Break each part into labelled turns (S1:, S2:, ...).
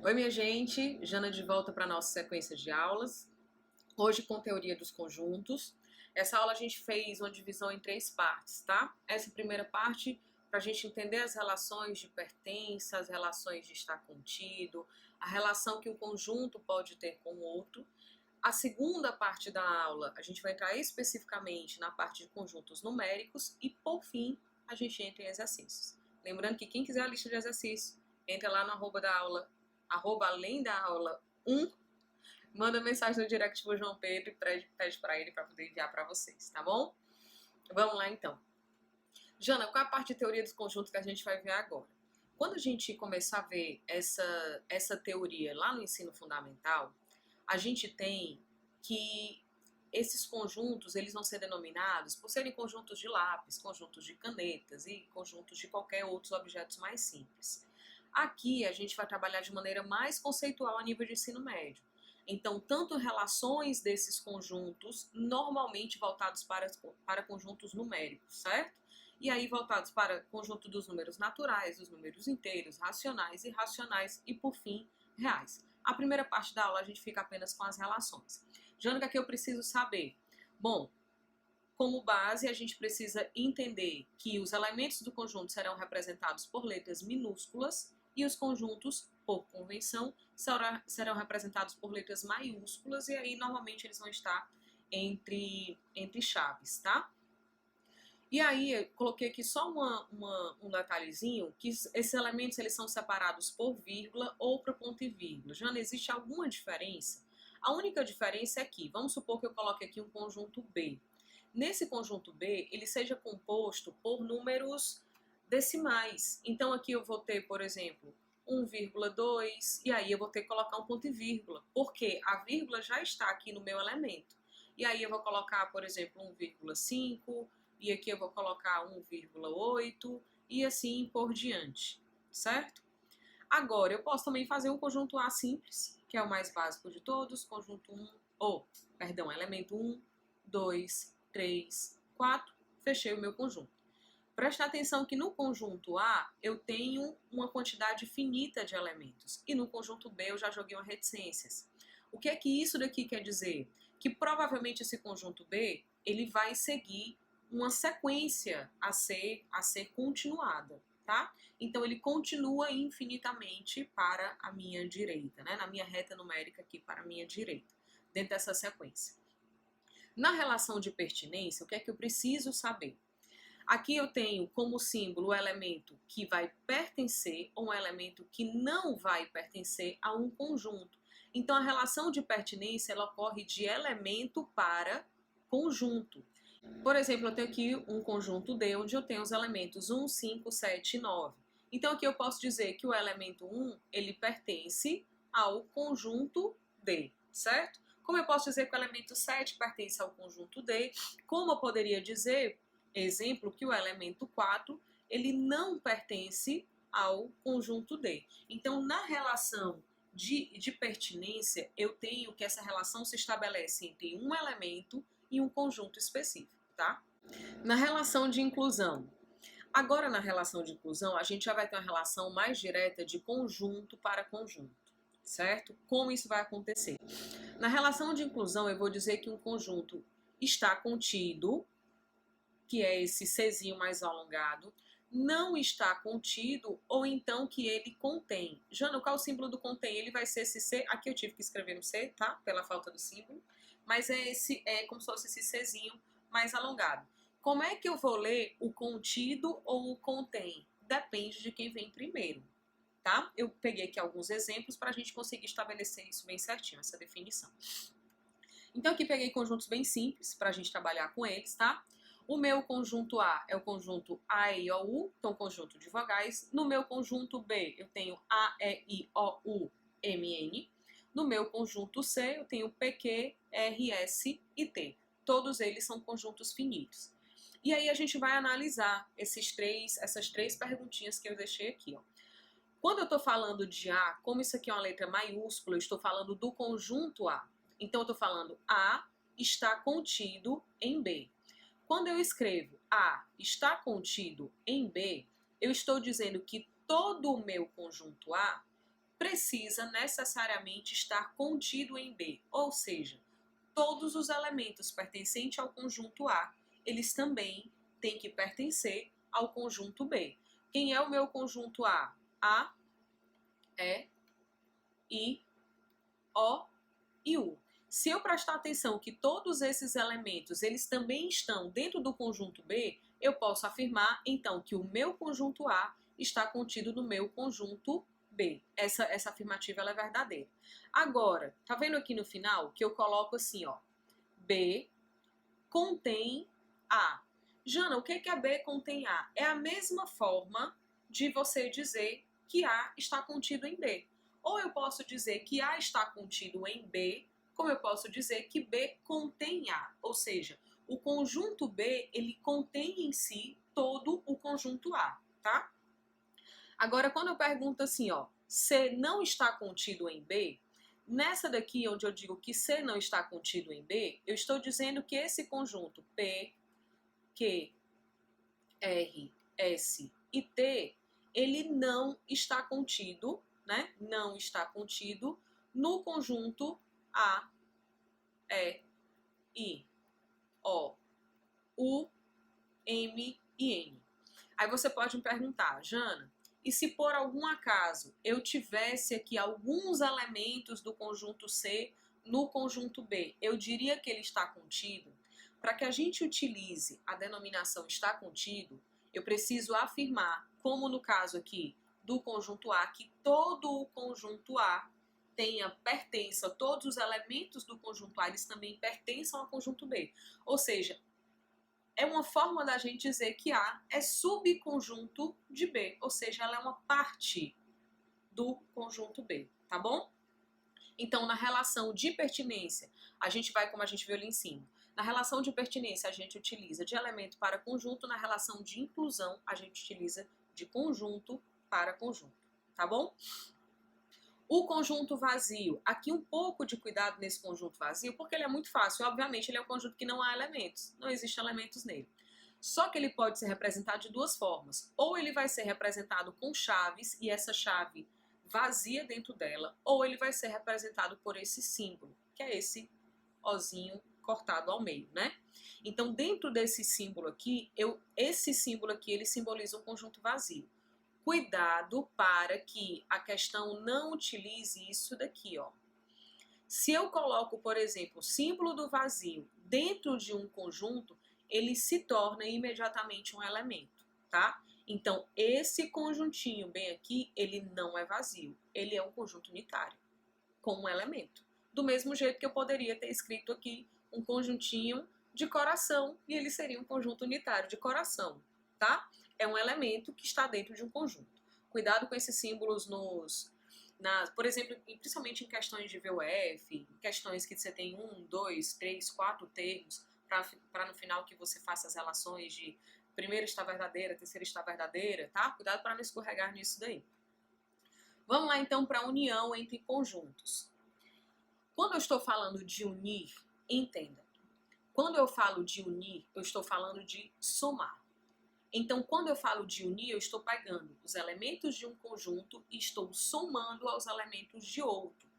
S1: Oi, minha gente, Jana de volta para a nossa sequência de aulas. Hoje com teoria dos conjuntos. Essa aula a gente fez uma divisão em 3 partes, tá? Essa primeira parte para a gente entender as relações de pertença, as relações de estar contido, a relação que um conjunto pode ter com o outro. A segunda parte da aula a gente vai entrar especificamente na parte de conjuntos numéricos e, por fim, a gente entra em exercícios. Lembrando que quem quiser a lista de exercícios, entra lá no arroba da aula, arroba além da aula 1, manda mensagem no direct pro João Pedro e pede para ele para poder enviar para vocês, tá bom? Vamos lá então. Jana, qual é a parte de teoria dos conjuntos que a gente vai ver agora? Quando a gente começar a ver essa teoria lá no ensino fundamental, a gente tem que esses conjuntos eles vão ser denominados por serem conjuntos de lápis, conjuntos de canetas e conjuntos de qualquer outros objetos mais simples. Aqui a gente vai trabalhar de maneira mais conceitual a nível de ensino médio. Então, tanto relações desses conjuntos, normalmente voltados para conjuntos numéricos, certo? E aí voltados para conjunto dos números naturais, dos números inteiros, racionais, irracionais e, por fim, reais. A primeira parte da aula a gente fica apenas com as relações. Jânica, que eu preciso saber? Bom, como base, a gente precisa entender que os elementos do conjunto serão representados por letras minúsculas e os conjuntos, por convenção, serão representados por letras maiúsculas e aí normalmente eles vão estar entre chaves, tá? E aí, eu coloquei aqui só um detalhezinho, que esses elementos eles são separados por vírgula ou por ponto e vírgula. Já não existe alguma diferença? A única diferença é que, vamos supor que eu coloque aqui um conjunto B. Nesse conjunto B, ele seja composto por números decimais. Então aqui eu vou ter, por exemplo, 1,2, e aí eu vou ter que colocar um ponto e vírgula, porque a vírgula já está aqui no meu elemento. E aí eu vou colocar, por exemplo, 1,5, e aqui eu vou colocar 1,8 e assim por diante, certo? Agora, eu posso também fazer um conjunto A simples, que é o mais básico de todos, conjunto 1, elemento 1, 2, 3, 4, fechei o meu conjunto. Preste atenção que no conjunto A eu tenho uma quantidade finita de elementos e no conjunto B eu já joguei uma reticências. O que é que isso daqui quer dizer? Que provavelmente esse conjunto B ele vai seguir uma sequência a ser continuada, tá? Então ele continua infinitamente para a minha direita, né? Na minha reta numérica aqui para a minha direita, dentro dessa sequência. Na relação de pertinência, o que é que eu preciso saber? Aqui eu tenho como símbolo o elemento que vai pertencer ou um elemento que não vai pertencer a um conjunto. Então a relação de pertinência ela ocorre de elemento para conjunto. Por exemplo, eu tenho aqui um conjunto D, onde eu tenho os elementos 1, 5, 7 e 9. Então aqui eu posso dizer que o elemento 1, ele pertence ao conjunto D, certo? Como eu posso dizer que o elemento 7 pertence ao conjunto D, como eu poderia dizer, exemplo, que o elemento 4, ele não pertence ao conjunto D. Então, na relação de pertinência, eu tenho que essa relação se estabelece entre um elemento e um conjunto específico, tá? Na relação de inclusão. Agora, na relação de inclusão, a gente já vai ter uma relação mais direta de conjunto para conjunto, certo? Como isso vai acontecer? Na relação de inclusão, eu vou dizer que um conjunto está contido, que é esse Czinho mais alongado, não está contido ou então que ele contém. Jana, qual é o símbolo do contém? Ele vai ser esse C, aqui eu tive que escrever no C, tá? Pela falta do símbolo, mas é como se fosse esse Czinho mais alongado. Como é que eu vou ler o contido ou o contém? Depende de quem vem primeiro, tá? Eu peguei aqui alguns exemplos para a gente conseguir estabelecer isso bem certinho, essa definição. Então aqui peguei conjuntos bem simples para a gente trabalhar com eles, tá? O meu conjunto A é o conjunto A, E, I, O, U, então conjunto de vogais. No meu conjunto B eu tenho A, E, I, O, U, M, N. No meu conjunto C eu tenho P, Q, R, S e T. Todos eles são conjuntos finitos. E aí a gente vai analisar essas três perguntinhas que eu deixei aqui, ó. Quando eu estou falando de A, como isso aqui é uma letra maiúscula, eu estou falando do conjunto A. Então eu estou falando A está contido em B. Quando eu escrevo A está contido em B, eu estou dizendo que todo o meu conjunto A precisa necessariamente estar contido em B, ou seja, todos os elementos pertencentes ao conjunto A, eles também têm que pertencer ao conjunto B. Quem é o meu conjunto A? A, E, I, O e U. Se eu prestar atenção que todos esses elementos, eles também estão dentro do conjunto B, eu posso afirmar, então, que o meu conjunto A está contido no meu conjunto B. Essa afirmativa ela é verdadeira. Agora, tá vendo aqui no final que eu coloco assim, ó, B contém A. Jana, o que é B contém A? É a mesma forma de você dizer que A está contido em B. Ou eu posso dizer que A está contido em B, como eu posso dizer que B contém A. Ou seja, o conjunto B, ele contém em si todo o conjunto A, tá? Agora, quando eu pergunto assim, ó, C não está contido em B, nessa daqui onde eu digo que C não está contido em B, eu estou dizendo que esse conjunto P, Q, R, S e T, ele não está contido, né? Não está contido no conjunto A, E, I, O, U, M e N. Aí você pode me perguntar, Jana, e se por algum acaso eu tivesse aqui alguns elementos do conjunto C no conjunto B, eu diria que ele está contido? Para que a gente utilize a denominação está contido, eu preciso afirmar, como no caso aqui do conjunto A, que todo o conjunto A pertença, todos os elementos do conjunto A, eles também pertençam ao conjunto B. Ou seja, é uma forma da gente dizer que A é subconjunto de B, ou seja, ela é uma parte do conjunto B, tá bom? Então, na relação de pertinência, a gente vai como a gente viu ali em cima. Na relação de pertinência, a gente utiliza de elemento para conjunto. Na relação de inclusão, a gente utiliza de conjunto para conjunto, tá bom? O conjunto vazio, aqui um pouco de cuidado nesse conjunto vazio, porque ele é muito fácil. Obviamente, ele é um conjunto que não há elementos, não existem elementos nele. Só que ele pode ser representado de duas formas. Ou ele vai ser representado com chaves, e essa chave vazia dentro dela, ou ele vai ser representado por esse símbolo, que é esse ozinho cortado ao meio, né? Então, dentro desse símbolo aqui, esse símbolo aqui, ele simboliza um conjunto vazio. Cuidado para que a questão não utilize isso daqui, ó. Se eu coloco, por exemplo, o símbolo do vazio dentro de um conjunto, ele se torna imediatamente um elemento, tá? Então, esse conjuntinho bem aqui, ele não é vazio, ele é um conjunto unitário, com um elemento. Do mesmo jeito que eu poderia ter escrito aqui um conjuntinho de coração, e ele seria um conjunto unitário de coração, tá? É um elemento que está dentro de um conjunto. Cuidado com esses símbolos por exemplo, principalmente em questões de VUF, em questões que você tem 1, 2, 3, 4 termos, para no final que você faça as relações de primeira está verdadeira, terceira está verdadeira, tá? Cuidado para não escorregar nisso daí. Vamos lá então para a união entre conjuntos. Quando eu estou falando de unir, entenda. Quando eu falo de unir, eu estou falando de somar. Então, quando eu falo de unir, eu estou pegando os elementos de um conjunto e estou somando aos elementos de outro.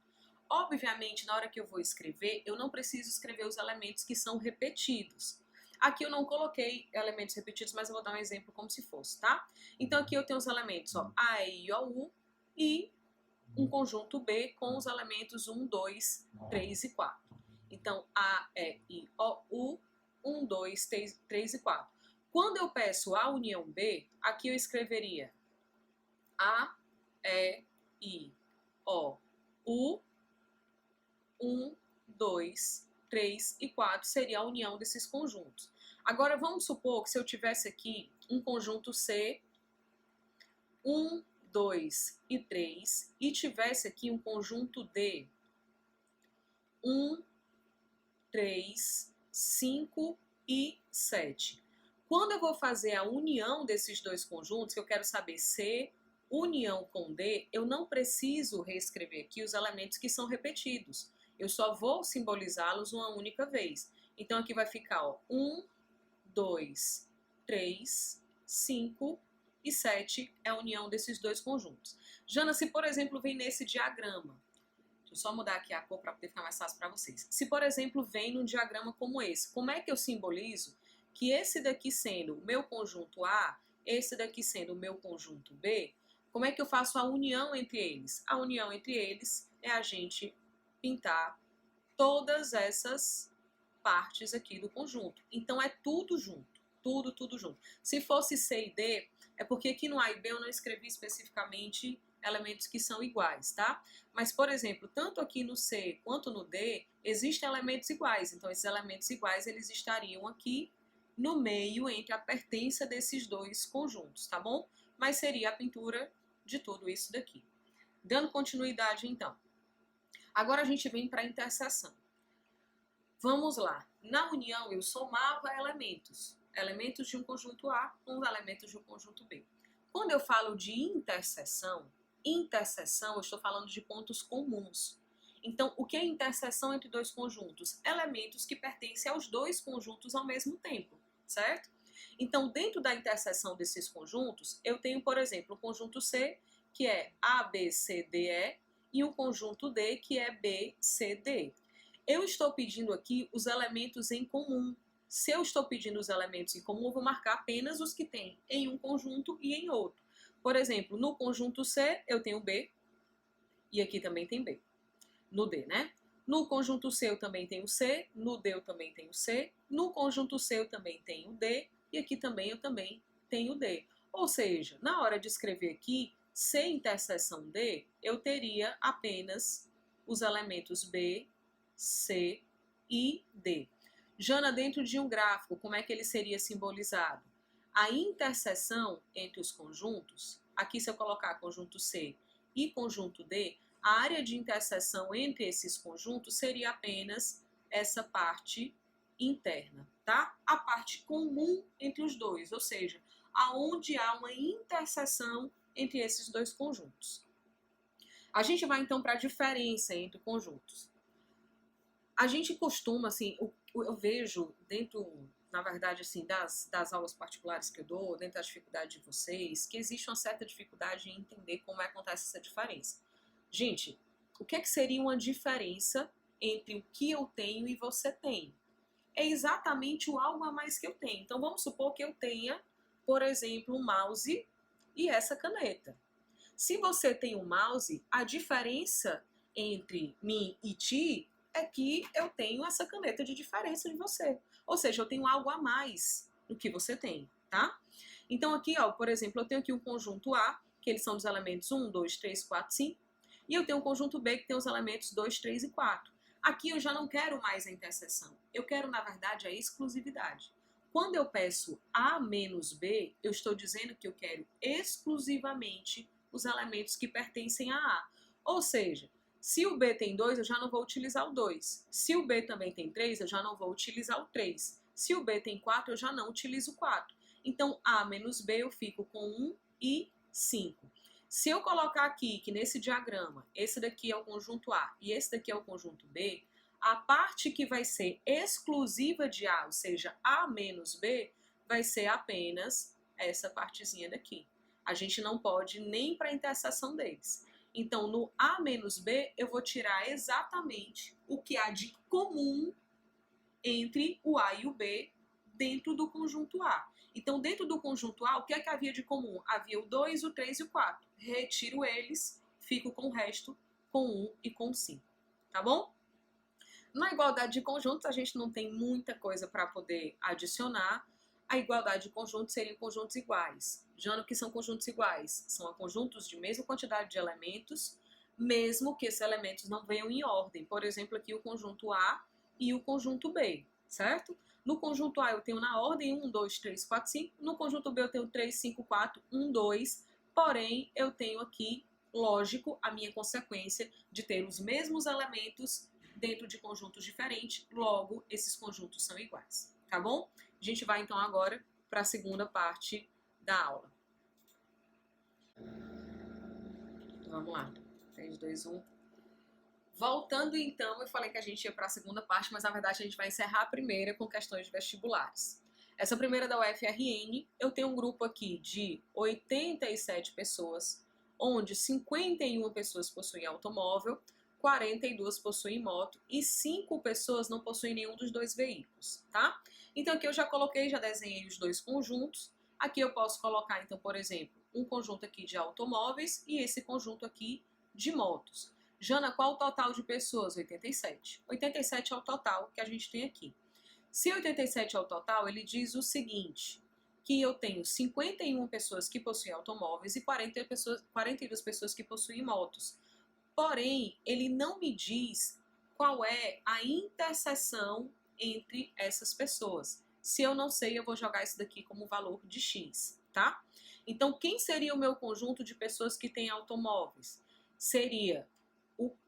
S1: Obviamente, na hora que eu vou escrever, eu não preciso escrever os elementos que são repetidos. Aqui eu não coloquei elementos repetidos, mas eu vou dar um exemplo como se fosse, tá? Então, aqui eu tenho os elementos, ó, A, E, I, O, U e um conjunto B com os elementos 1, 2, 3 e 4. Então, A, E, I, O, U, 1, 2, 3 e 4. Quando eu peço a união B, aqui eu escreveria A, E, I, O, U, 1, 2, 3 e 4 seria a união desses conjuntos. Agora vamos supor que se eu tivesse aqui um conjunto C, 1, 2 e 3, e tivesse aqui um conjunto D, 1, 3, 5 e 7. Quando eu vou fazer a união desses dois conjuntos, que eu quero saber C, união com D, eu não preciso reescrever aqui os elementos que são repetidos. Eu só vou simbolizá-los uma única vez. Então aqui vai ficar ó, 1, 2, 3, 5 e 7 é a união desses dois conjuntos. Jana, se por exemplo vem nesse diagrama, deixa eu só mudar aqui a cor para poder ficar mais fácil para vocês. Se por exemplo vem num diagrama como esse, como é que eu simbolizo que esse daqui sendo o meu conjunto A, esse daqui sendo o meu conjunto B, como é que eu faço a união entre eles? A união entre eles é a gente pintar todas essas partes aqui do conjunto. Então é tudo junto, tudo junto. Se fosse C e D, é porque aqui no A e B eu não escrevi especificamente elementos que são iguais, tá? Mas, por exemplo, tanto aqui no C quanto no D, existem elementos iguais. Então, esses elementos iguais, eles estariam aqui no meio entre a pertença desses dois conjuntos, tá bom? Mas seria a pintura de tudo isso daqui. Dando continuidade, então. Agora a gente vem para a interseção. Vamos lá. Na união, eu somava elementos. Elementos de um conjunto A com os elementos de um conjunto B. Quando eu falo de interseção, eu estou falando de pontos comuns. Então, o que é interseção entre dois conjuntos? Elementos que pertencem aos dois conjuntos ao mesmo tempo, certo? Então, dentro da interseção desses conjuntos, eu tenho, por exemplo, o conjunto C, que é A, B, C, D, E, e o conjunto D, que é B, C, D. Eu estou pedindo aqui os elementos em comum. Se eu estou pedindo os elementos em comum, eu vou marcar apenas os que tem em um conjunto e em outro. Por exemplo, no conjunto C, eu tenho B, e aqui também tem B. No D, né? No conjunto C eu também tenho C, no D eu também tenho C, no conjunto C eu também tenho D, e aqui também eu também tenho D. Ou seja, na hora de escrever aqui, C interseção D, eu teria apenas os elementos B, C e D. Jana, dentro de um gráfico, como é que ele seria simbolizado? A interseção entre os conjuntos, aqui se eu colocar conjunto C e conjunto D, a área de interseção entre esses conjuntos seria apenas essa parte interna, tá? A parte comum entre os dois, ou seja, aonde há uma interseção entre esses dois conjuntos. A gente vai então para a diferença entre conjuntos. A gente costuma, assim, eu vejo dentro, na verdade, assim, das aulas particulares que eu dou, dentro das dificuldades de vocês, que existe uma certa dificuldade em entender como acontece essa diferença. Gente, o que seria uma diferença entre o que eu tenho e você tem? É exatamente o algo a mais que eu tenho. Então, vamos supor que eu tenha, por exemplo, um mouse e essa caneta. Se você tem um mouse, a diferença entre mim e ti é que eu tenho essa caneta de diferença de você. Ou seja, eu tenho algo a mais do que você tem, tá? Então aqui, ó, por exemplo, eu tenho aqui o conjunto A, que eles são dos elementos 1, 2, 3, 4, 5. E eu tenho o conjunto B, que tem os elementos 2, 3 e 4. Aqui eu já não quero mais a interseção. Eu quero, na verdade, a exclusividade. Quando eu peço A menos B, eu estou dizendo que eu quero exclusivamente os elementos que pertencem a A. Ou seja, se o B tem 2, eu já não vou utilizar o 2. Se o B também tem 3, eu já não vou utilizar o 3. Se o B tem 4, eu já não utilizo o 4. Então, A menos B eu fico com 1 e 5. Se eu colocar aqui, que nesse diagrama, esse daqui é o conjunto A e esse daqui é o conjunto B, a parte que vai ser exclusiva de A, ou seja, A menos B, vai ser apenas essa partezinha daqui. A gente não pode nem para a interseção deles. Então, no A menos B, eu vou tirar exatamente o que há de comum entre o A e o B dentro do conjunto A. Então, dentro do conjunto A, o que é que havia de comum? Havia o 2, o 3 e o 4. Retiro eles, fico com o resto, com 1 e com 5. Tá bom? Na igualdade de conjuntos, a gente não tem muita coisa para poder adicionar. A igualdade de conjuntos seriam conjuntos iguais. Já no que são conjuntos iguais? São conjuntos de mesma quantidade de elementos, mesmo que esses elementos não venham em ordem. Por exemplo, aqui o conjunto A e o conjunto B, certo? No conjunto A eu tenho na ordem 1, 2, 3, 4, 5. No conjunto B eu tenho 3, 5, 4, 1, 2. Porém, eu tenho aqui, lógico, a minha consequência de ter os mesmos elementos dentro de conjuntos diferentes. Logo, esses conjuntos são iguais, tá bom? A gente vai então agora para a segunda parte da aula. Vamos lá. 3, 2, 1. Voltando então, eu falei que a gente ia para a segunda parte, mas na verdade a gente vai encerrar a primeira com questões vestibulares. Essa primeira da UFRN, eu tenho um grupo aqui de 87 pessoas, onde 51 pessoas possuem automóvel, 42 possuem moto e 5 pessoas não possuem nenhum dos dois veículos, tá? Então aqui eu já coloquei, já desenhei os dois conjuntos. Aqui eu posso colocar, então, por exemplo, um conjunto aqui de automóveis e esse conjunto aqui de motos. Jana, qual o total de pessoas? 87. 87 é o total que a gente tem aqui. Se 87 é o total, ele diz o seguinte, que eu tenho 51 pessoas que possuem automóveis e 42 pessoas que possuem motos. Porém, ele não me diz qual é a interseção entre essas pessoas. Se eu não sei, eu vou jogar isso daqui como valor de X, tá? Então, quem seria o meu conjunto de pessoas que têm automóveis? Seria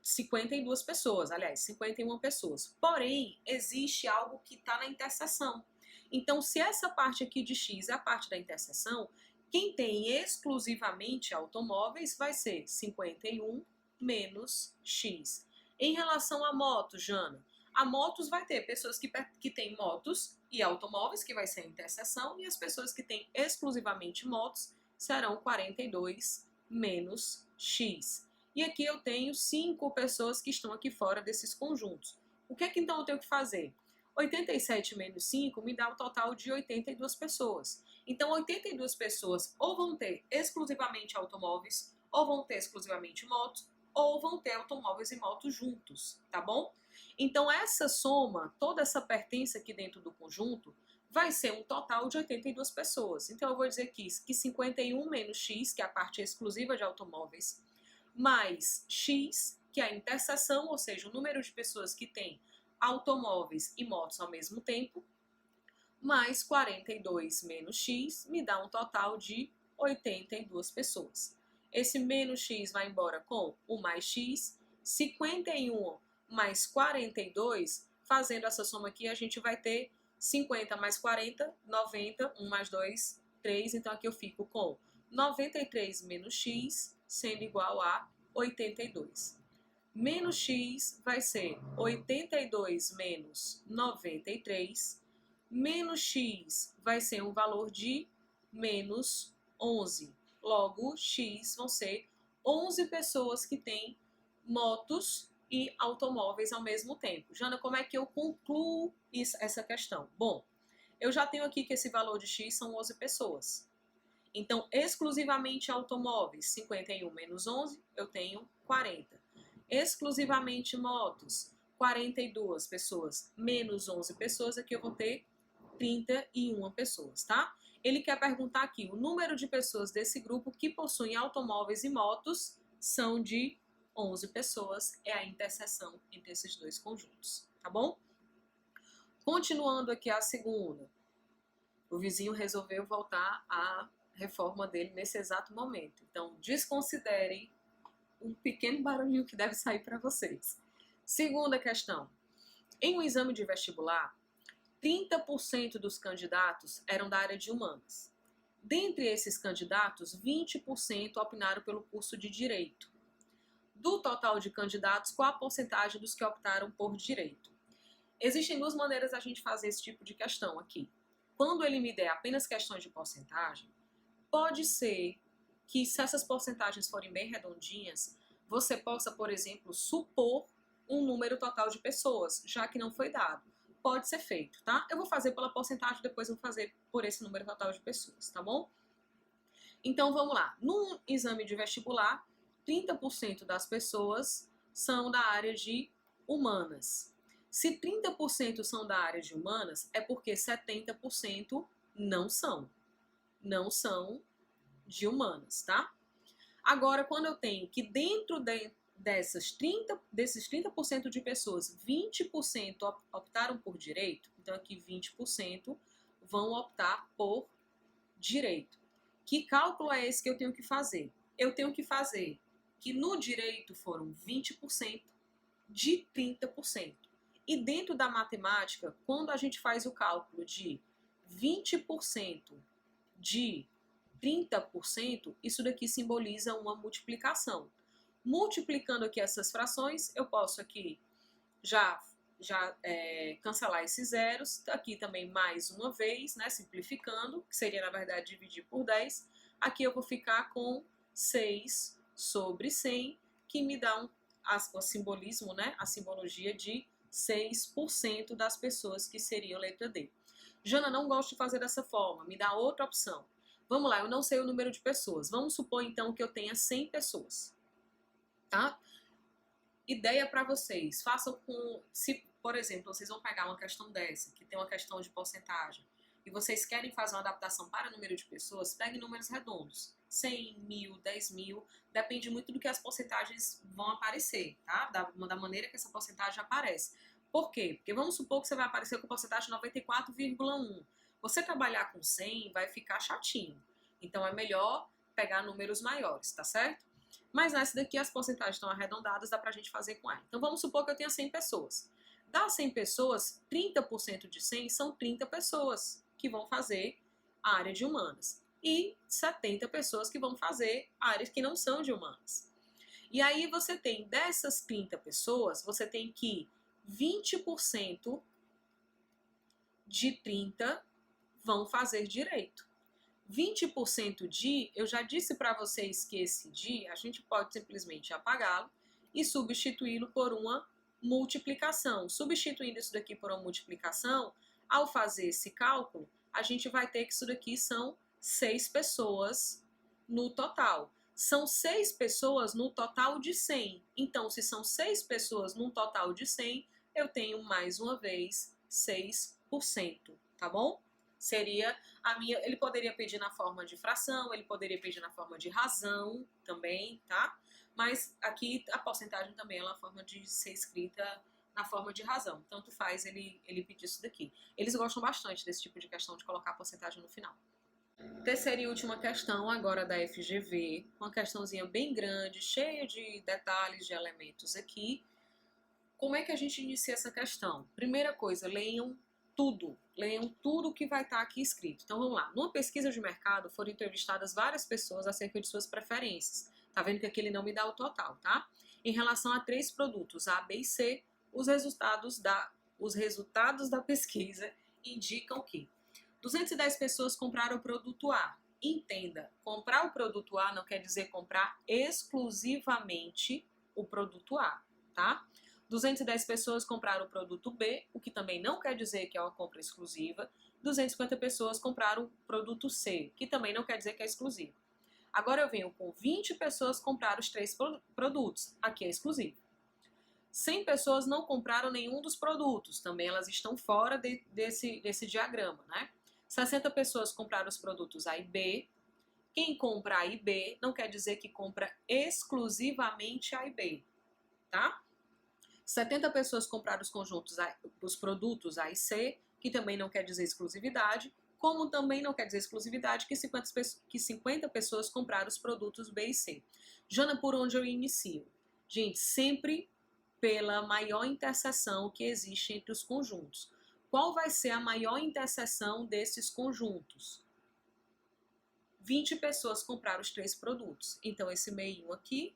S1: 52 pessoas, aliás, 51 pessoas. Porém, existe algo que está na interseção. Então, se essa parte aqui de X é a parte da interseção, quem tem exclusivamente automóveis vai ser 51 menos X. Em relação a motos, Jana, a motos vai ter pessoas que têm motos e automóveis, que vai ser a interseção, e as pessoas que têm exclusivamente motos serão 42 menos X. E aqui eu tenho 5 pessoas que estão aqui fora desses conjuntos. O que é que então eu tenho que fazer? 87 menos 5 me dá o total de 82 pessoas. Então 82 pessoas ou vão ter exclusivamente automóveis, ou vão ter exclusivamente motos, ou vão ter automóveis e motos juntos, tá bom? Então essa soma, toda essa pertença aqui dentro do conjunto, vai ser um total de 82 pessoas. Então eu vou dizer aqui que 51 menos X, que é a parte exclusiva de automóveis, mais X, que é a interseção, ou seja, o número de pessoas que têm automóveis e motos ao mesmo tempo, mais 42 menos X, me dá um total de 82 pessoas. Esse menos X vai embora com o mais X, 51 mais 42, fazendo essa soma aqui, a gente vai ter 50 mais 40, 90, 1 mais 2, 3, então aqui eu fico com 93 menos X, sendo igual a 82. Menos X vai ser 82 menos 93, menos X vai ser um valor de menos 11. Logo, X vão ser 11 pessoas que têm motos e automóveis ao mesmo tempo. Jana, como é que eu concluo essa questão? Bom, eu já tenho aqui que esse valor de X são 11 pessoas. Então, exclusivamente automóveis, 51 menos 11, eu tenho 40. Exclusivamente motos, 42 pessoas menos 11 pessoas, aqui eu vou ter 31 pessoas, tá? Ele quer perguntar aqui, o número de pessoas desse grupo que possuem automóveis e motos são de 11 pessoas, é a interseção entre esses dois conjuntos, tá bom? Continuando aqui a segunda, o vizinho resolveu voltar à reforma dele nesse exato momento. Então, desconsiderem um pequeno barulhinho que deve sair para vocês. Segunda questão, em um exame de vestibular, 30% dos candidatos eram da área de humanas. Dentre esses candidatos, 20% optaram pelo curso de Direito. Do total de candidatos, qual a porcentagem dos que optaram por Direito? Existem duas maneiras da gente fazer esse tipo de questão aqui. Quando ele me der apenas questões de porcentagem, pode ser que, se essas porcentagens forem bem redondinhas, você possa, por exemplo, supor um número total de pessoas, já que não foi dado. Pode ser feito, tá? Eu vou fazer pela porcentagem, depois eu vou fazer por esse número total de pessoas, tá bom? Então, vamos lá. No exame de vestibular, 30% das pessoas são da área de humanas. Se 30% são da área de humanas, é porque 70% não são. Não são de humanas, tá? Agora, quando eu tenho que dentro desses 30% de pessoas, 20% optaram por direito, então aqui 20% vão optar por direito. Que cálculo é esse que eu tenho que fazer? Eu tenho que fazer que no direito foram 20% de 30%. E dentro da matemática, quando a gente faz o cálculo de 20% de 30%, isso daqui simboliza uma multiplicação. Multiplicando aqui essas frações, eu posso aqui já cancelar esses zeros. Aqui também mais uma vez, né, simplificando, que seria na verdade dividir por 10. Aqui eu vou ficar com 6 sobre 100, que me dá o simbolismo, né, a simbologia de 6% das pessoas, que seria a letra D. Jana, não gosto de fazer dessa forma, me dá outra opção. Vamos lá, eu não sei o número de pessoas. Vamos supor então que eu tenha 100 pessoas, tá? Ideia para vocês, façam com, se por exemplo, vocês vão pegar uma questão dessa, que tem uma questão de porcentagem, e vocês querem fazer uma adaptação para o número de pessoas, peguem números redondos, 100, 1000, 10 mil, depende muito do que as porcentagens vão aparecer, tá? Da maneira que essa porcentagem aparece. Por quê? Porque vamos supor que você vai aparecer com porcentagem 94,1. Você trabalhar com 100 vai ficar chatinho, então é melhor pegar números maiores, tá certo? Mas nessa daqui as porcentagens estão arredondadas, dá pra gente fazer com ela. Então vamos supor que eu tenha 100 pessoas. Das 100 pessoas, 30% de 100 são 30 pessoas que vão fazer a área de humanas. E 70 pessoas que vão fazer áreas que não são de humanas. E aí você tem, dessas 30 pessoas, você tem que 20% de 30 vão fazer direito. 20% de, eu já disse para vocês que esse de, a gente pode simplesmente apagá-lo e substituí-lo por uma multiplicação. Substituindo isso daqui por uma multiplicação, ao fazer esse cálculo, a gente vai ter que isso daqui são 6 pessoas no total. São 6 pessoas no total de 100. Então, se são 6 pessoas no total de 100, eu tenho mais uma vez 6%, tá bom? Seria a minha, ele poderia pedir na forma de fração, ele poderia pedir na forma de razão também, tá? Mas aqui a porcentagem também é uma forma de ser escrita na forma de razão. Tanto faz ele pedir isso daqui. Eles gostam bastante desse tipo de questão de colocar a porcentagem no final. Terceira e última questão agora da FGV, uma questãozinha bem grande, cheia de detalhes, de elementos aqui. Como é que a gente inicia essa questão? Primeira coisa, leiam tudo que vai estar aqui escrito. Então vamos lá, numa pesquisa de mercado foram entrevistadas várias pessoas acerca de suas preferências. Tá vendo que aqui ele não me dá o total, tá? Em relação a 3 produtos, A, B e C, os resultados da pesquisa indicam que 210 pessoas compraram o produto A. Entenda, comprar o produto A não quer dizer comprar exclusivamente o produto A, tá? 210 pessoas compraram o produto B, o que também não quer dizer que é uma compra exclusiva. 250 pessoas compraram o produto C, que também não quer dizer que é exclusivo. Agora eu venho com 20 pessoas compraram os 3 produtos, aqui é exclusivo. 100 pessoas não compraram nenhum dos produtos, também elas estão fora desse diagrama, né? 60 pessoas compraram os produtos A e B. Quem compra A e B não quer dizer que compra exclusivamente A e B, tá? 70 pessoas compraram os produtos A e C, que também não quer dizer exclusividade, como também não quer dizer exclusividade que 50 pessoas compraram os produtos B e C. Jana, por onde eu inicio? Gente, sempre pela maior interseção que existe entre os conjuntos. Qual vai ser a maior interseção desses conjuntos? 20 pessoas compraram os 3 produtos. Então, esse meinho aqui,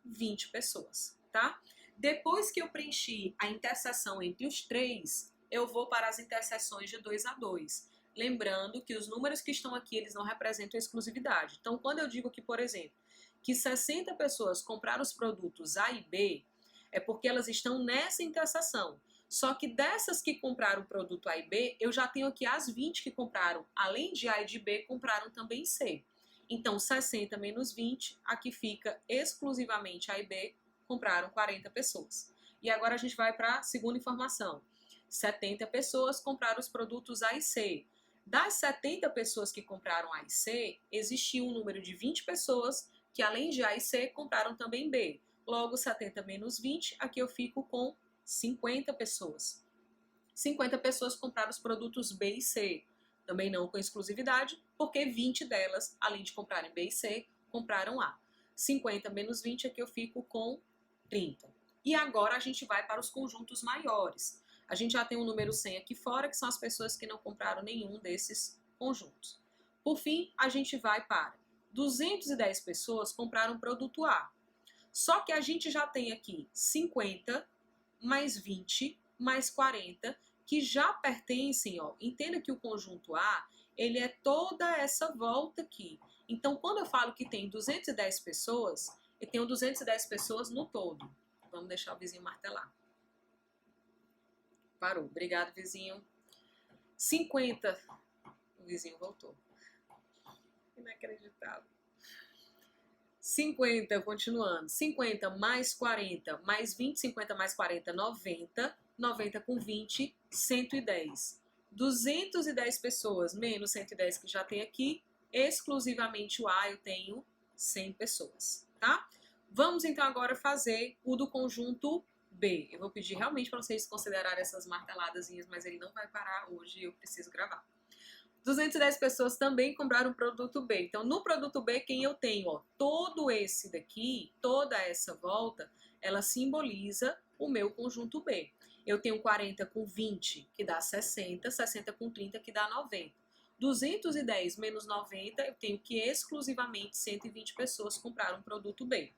S1: 20 pessoas, tá? Depois que eu preenchi a interseção entre os 3, eu vou para as interseções de 2 a 2. Lembrando que os números que estão aqui, eles não representam exclusividade. Então, quando eu digo que, por exemplo, que 60 pessoas compraram os produtos A e B, é porque elas estão nessa interseção. Só que dessas que compraram o produto A e B, eu já tenho aqui as 20 que compraram, além de A e de B, compraram também C. Então, 60 menos 20, aqui fica exclusivamente A e B, compraram 40 pessoas. E agora a gente vai para a segunda informação. 70 pessoas compraram os produtos A e C. Das 70 pessoas que compraram A e C, existia um número de 20 pessoas que, além de A e C, compraram também B. Logo, 70 menos 20, aqui eu fico com 50 pessoas. 50 pessoas compraram os produtos B e C. Também não com exclusividade, porque 20 delas, além de comprarem B e C, compraram A. 50 menos 20, aqui eu fico com 30. E agora a gente vai para os conjuntos maiores. A gente já tem o número 100 aqui fora, que são as pessoas que não compraram nenhum desses conjuntos. Por fim, a gente vai para 210 pessoas compraram o produto A. Só que a gente já tem aqui 50 mais 20, mais 40, que já pertencem, ó, entenda que o conjunto A, ele é toda essa volta aqui. Então, quando eu falo que tem 210 pessoas, eu tenho 210 pessoas no todo. Vamos deixar o vizinho martelar. Parou. Obrigado, vizinho. 50. O vizinho voltou. Inacreditável. 50, continuando. 50 mais 40, mais 20, 50 mais 40, 90. 90 com 20, 110. 210 pessoas menos 110 que já tem aqui. Exclusivamente o A eu tenho 100 pessoas, tá? Vamos então agora fazer o do conjunto B. Eu vou pedir realmente para vocês considerarem essas marteladazinhas, mas ele não vai parar hoje, eu preciso gravar. 210 pessoas também compraram o produto B. Então, no produto B, quem eu tenho? Ó, todo esse daqui, toda essa volta, ela simboliza o meu conjunto B. Eu tenho 40 com 20, que dá 60, 60 com 30, que dá 90. 210 menos 90, eu tenho que exclusivamente 120 pessoas compraram o produto B.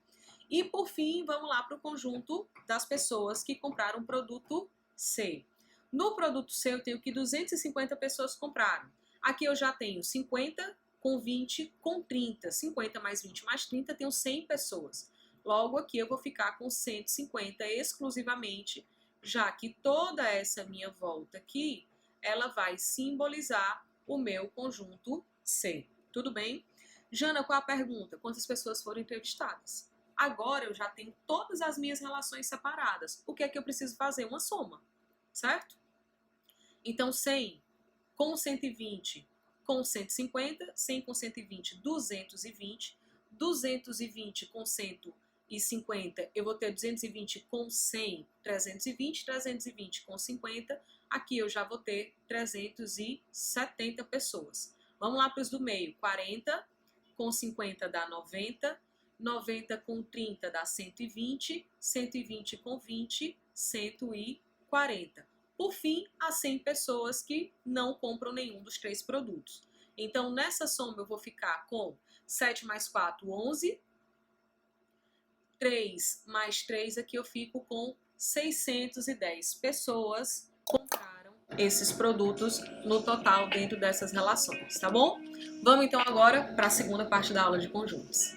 S1: E, por fim, vamos lá para o conjunto das pessoas que compraram o produto C. No produto C, eu tenho que 250 pessoas compraram. Aqui eu já tenho 50 com 20 com 30. 50 mais 20 mais 30, tenho 100 pessoas. Logo, aqui eu vou ficar com 150 exclusivamente, já que toda essa minha volta aqui, ela vai simbolizar o meu conjunto C. Tudo bem? Jana, qual a pergunta? Quantas pessoas foram entrevistadas? Agora eu já tenho todas as minhas relações separadas. O que é que eu preciso fazer? Uma soma, certo? Então, 100 com 120 com 150, 100 com 120, 220, 220 com 150, eu vou ter 220 com 100, 320, 320 com 50, aqui eu já vou ter 370 pessoas. Vamos lá para os do meio, 40 com 50 dá 90, 90 com 30 dá 120, 120 com 20, 140. Por fim, há 100 pessoas que não compram nenhum dos 3 produtos. Então, nessa soma eu vou ficar com 7 mais 4, 11. 3 mais 3, aqui eu fico com 610 pessoas que compraram esses produtos no total dentro dessas relações, tá bom? Vamos então agora para a segunda parte da aula de conjuntos.